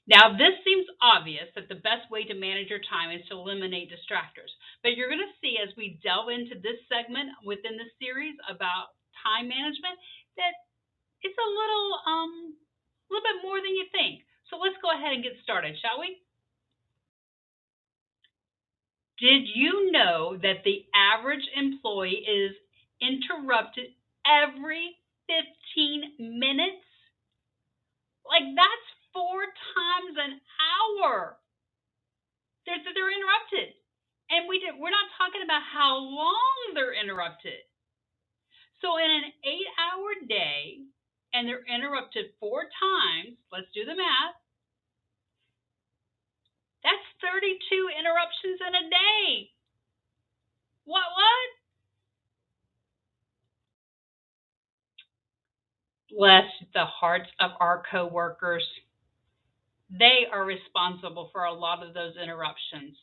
Now, this seems obvious that the best way to manage your time is to eliminate distractors. But you're going to see as we delve into this segment within the series about time management that it's a little bit more than you think. So let's go ahead and get started, shall we? Did you know that the average employee is interrupted every 15 minutes? Like that's 4 times an hour. They're interrupted. And we're not talking about how long they're interrupted. So in an 8-hour day, and they're interrupted 4 times, let's do the math. That's 32 interruptions in a day. What? Bless the hearts of our coworkers. They are responsible for a lot of those interruptions.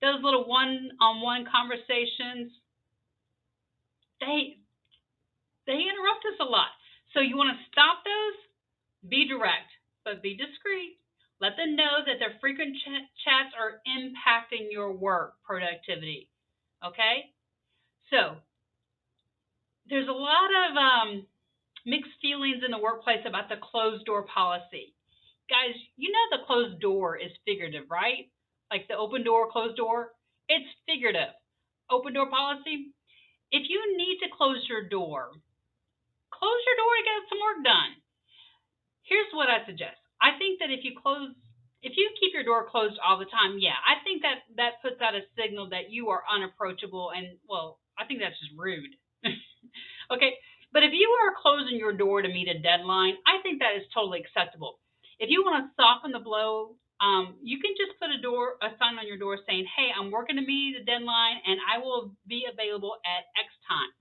Those little one-on-one conversations, they they interrupt us a lot. So you want to stop those? Be direct, but be discreet. Let them know that their frequent chats are impacting your work productivity. Okay? So there's a lot of mixed feelings in the workplace about the closed door policy. Guys, you know the closed door is figurative, right? Like the open door, closed door, it's figurative. Open door policy, if you need to close your door and get some work done. Here's what I suggest. I think that if you keep your door closed all the time, yeah, I think that puts out a signal that you are unapproachable, and well, I think that's just rude. Okay, but if you are closing your door to meet a deadline, I think that is totally acceptable. If you want to soften the blow, you can just put a sign on your door saying, "Hey, I'm working to meet a deadline, and I will be available at X time."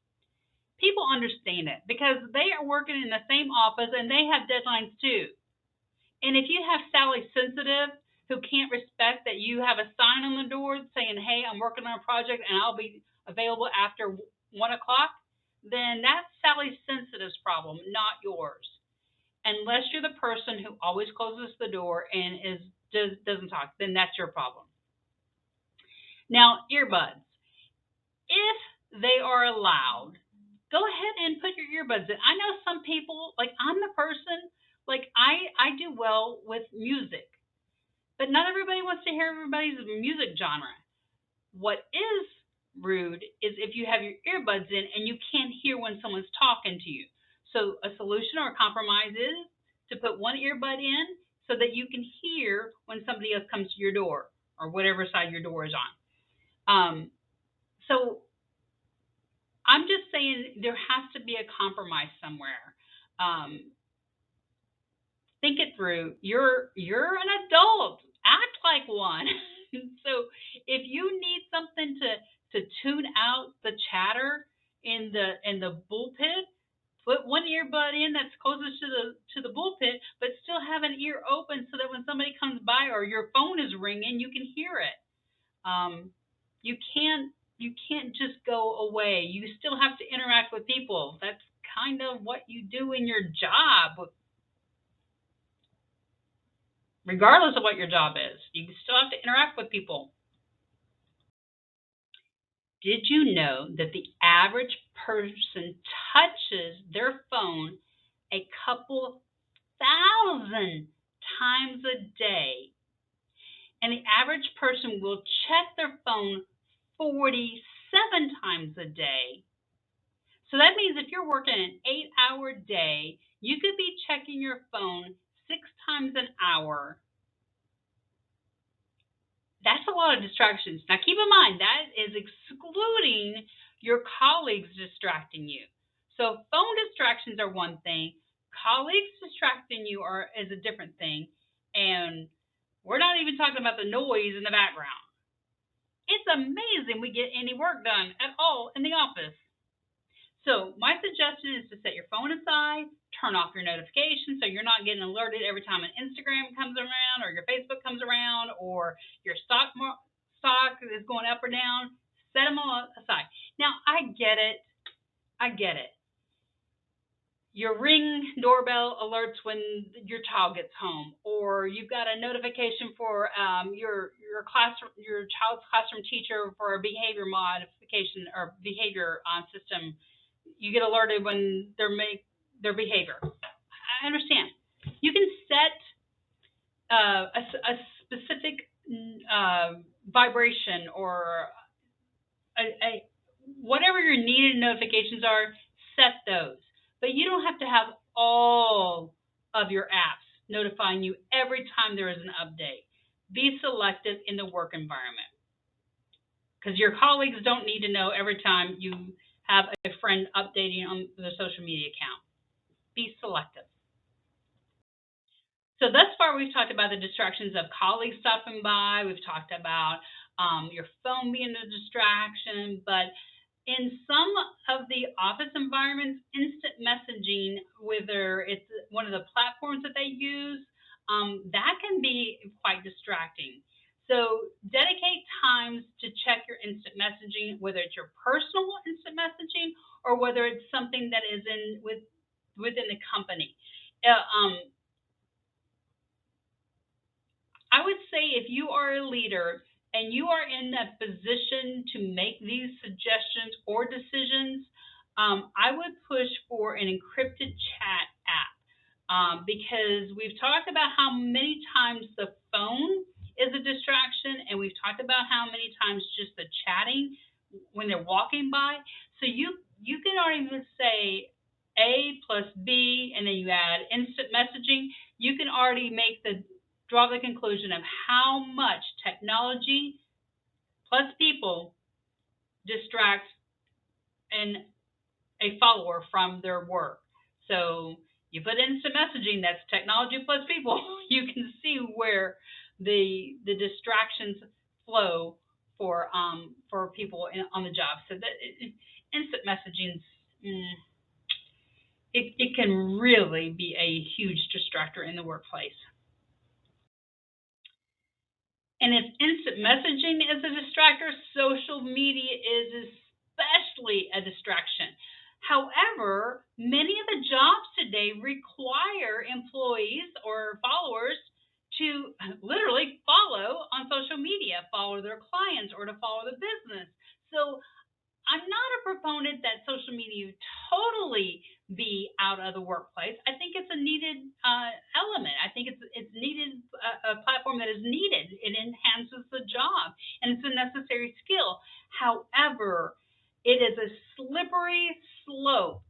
People understand it because they are working in the same office and they have deadlines too. And if you have Sally Sensitive who can't respect that you have a sign on the door saying, "Hey, I'm working on a project and I'll be available after 1 o'clock," then that's Sally Sensitive's problem, not yours. Unless you're the person who always closes the door and doesn't talk, then that's your problem. Now, earbuds. If they are allowed, go ahead and put your earbuds in. I know some people, like I'm the person, like I do well with music, but not everybody wants to hear everybody's music genre. What is rude is if you have your earbuds in and you can't hear when someone's talking to you. So a solution or a compromise is to put one earbud in so that you can hear when somebody else comes to your door or whatever side your door is on. So I'm just saying there has to be a compromise somewhere. Um, think it through. You're an adult. Act like one. So if you need something to tune out the chatter in the bullpit, put one earbud in that's closest to the bullpit, but still have an ear open so that when somebody comes by or your phone is ringing, you can hear it. Um, you can't just go away. You still have to interact with people. That's kind of what you do in your job, regardless of what your job is. You still have to interact with people. Did you know that the average person touches their phone a couple thousand times a day? And the average person will check their phone 47 times a day. So that means if you're working an 8-hour day, you could be checking your phone 6 times an hour. That's a lot of distractions. Now keep in mind that is excluding your colleagues distracting you. So phone distractions are one thing, colleagues distracting you is a different thing, and we're not even talking about the noise in the background. It's amazing we get any work done at all in the office. So my suggestion is to set your phone aside, turn off your notifications so you're not getting alerted every time an Instagram comes around or your Facebook comes around or your stock is going up or down. Set them all aside. Now I get it. I get it. your ring doorbell alerts when your child gets home, or you've got a notification for your child's classroom teacher for a behavior modification or behavior system. You get alerted when their behavior. I understand. You can set a specific vibration or a whatever your needed notifications are, set those. But you don't have to have all of your apps notifying you every time there is an update. Be selective in the work environment because your colleagues don't need to know every time you have a friend updating on their social media account. Be selective. So thus far, we've talked about the distractions of colleagues stopping by. We've talked about your phone being a distraction, but in some of the office environments, instant messaging, whether it's one of the platforms that they use, that can be quite distracting. So dedicate times to check your instant messaging, whether it's your personal instant messaging or whether it's something that is within the company. I would say if you are a leader and you are in that position to make these suggestions or decisions, I would push for an encrypted chat app because we've talked about how many times the phone is a distraction, and we've talked about how many times just the chatting when they're walking by. So you can already say A plus B, and then you add instant messaging. You can already draw the conclusion of how much technology plus people distracts a follower from their work. So you put instant messaging, that's technology plus people. You can see where the distractions flow for people on the job. So that instant messaging, it can really be a huge distractor in the workplace. And if instant messaging is a distractor, social media is especially a distraction. However, many of the jobs today require employees or followers to literally follow on social media, follow their clients, or to follow the business. So I'm not a proponent that social media totally be out of the workplace. I think it's a needed element. I think it's needed a platform that is needed. It enhances the job and it's a necessary skill. However, it is a slippery slope.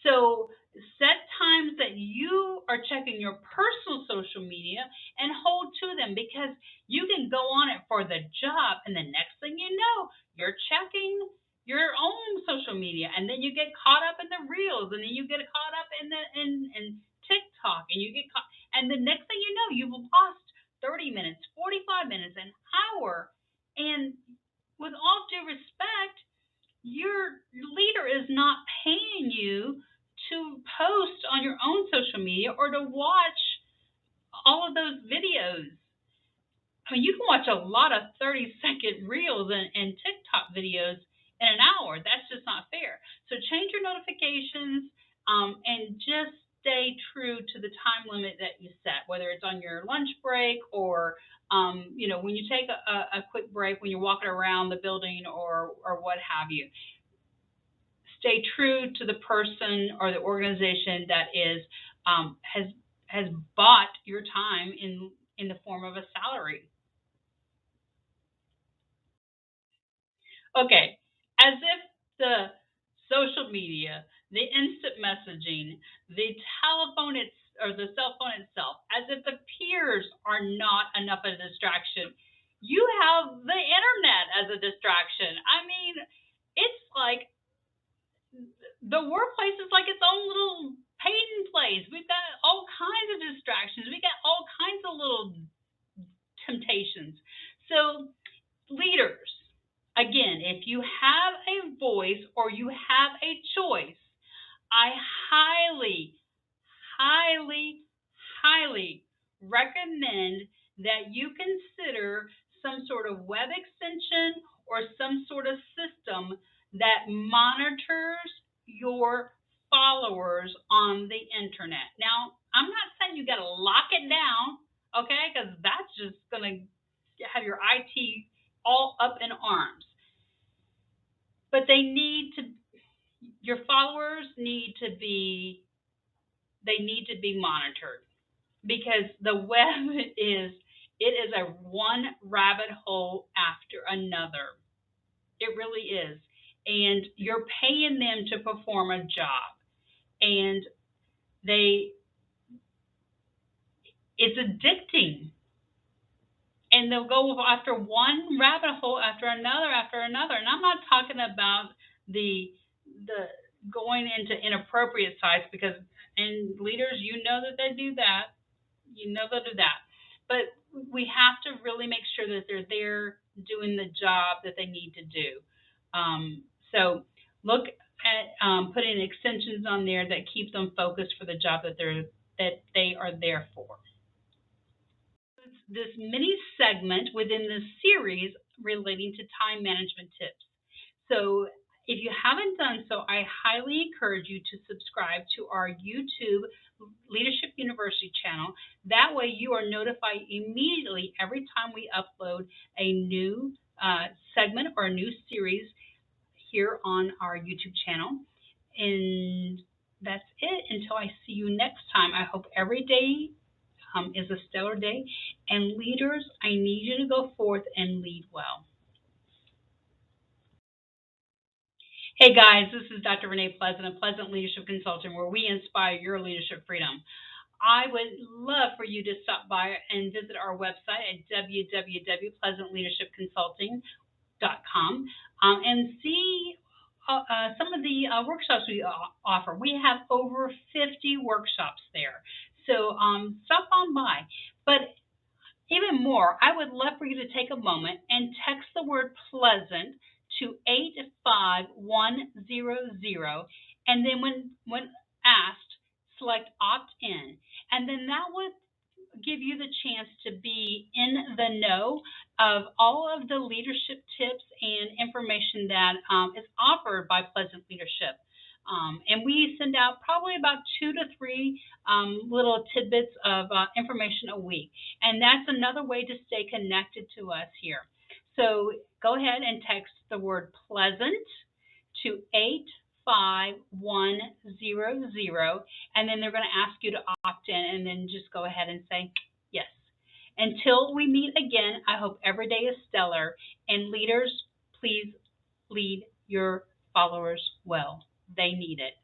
So set times that you are checking your personal social media and hold to them because you can go on it for the job and the next thing you know, you're checking your own social media and then you get caught up in the reels and then you get caught up in TikTok and you get caught and the next thing you know, you've lost 30 minutes, 45 minutes, an hour. And with all due respect, your leader is not paying you to post on your own social media or to watch all of those videos. I mean, you can watch a lot of 30-second reels and TikTok videos in an hour. That's just not fair. So change your notifications and just stay true to the time limit that you set, whether it's on your lunch break or when you take a quick break when you're walking around the building or what have you. Stay true to the person or the organization that has bought your time in the form of a salary. Okay, as if the social media, the instant messaging, the telephone or the cell phone itself, as if the peers are not enough of a distraction. You have the internet as a distraction. I mean, it's like the workplace is like its own little pain place. We've got all kinds of distractions. We got all kinds of little temptations. So, leaders, again, if you have a voice or you have a choice, I highly, highly, highly recommend that you consider some sort of web extension or some sort of system that monitors your followers on the internet. Now, I'm not saying you got to lock it down, okay? Because that's just going to have your IT all up in arms. But your followers they need to be monitored, because the web it is a one rabbit hole after another. It really is. And you're paying them to perform a job. And they it's addicting. And they'll go after one rabbit hole after another after another. And I'm not talking about the going into inappropriate sites, because and leaders, you know that they do that. You know they'll do that. But we have to really make sure that they're there doing the job that they need to do. So look at putting extensions on there that keep them focused for the job that they are there for. This mini segment within this series relating to time management tips. So if you haven't done so, I highly encourage you to subscribe to our YouTube Leadership University channel. That way you are notified immediately every time we upload a new segment or a new series here on our YouTube channel. And that's it. Until I see you next time, I hope every day is a stellar day. And leaders, I need you to go forth and lead well. Hey guys, this is Dr. Renee Pleasant, a Pleasant Leadership Consultant, where we inspire your leadership freedom. I would love for you to stop by and visit our website at www.pleasantleadershipconsulting.com and see some of the workshops we offer. We have over 50 workshops there. So stop on by. But even more, I would love for you to take a moment and text the word pleasant to 85100, and then when asked, select opt in. And then that would give you the chance to be in the know of all of the leadership tips and information that is offered by Pleasant Leadership. And we send out probably about 2 to 3 little tidbits of information a week. And that's another way to stay connected to us here. So go ahead and text the word pleasant to 85100, and then they're going to ask you to opt in, and then just go ahead and say yes. Until we meet again, I hope every day is stellar. And leaders, please lead your followers well. They need it.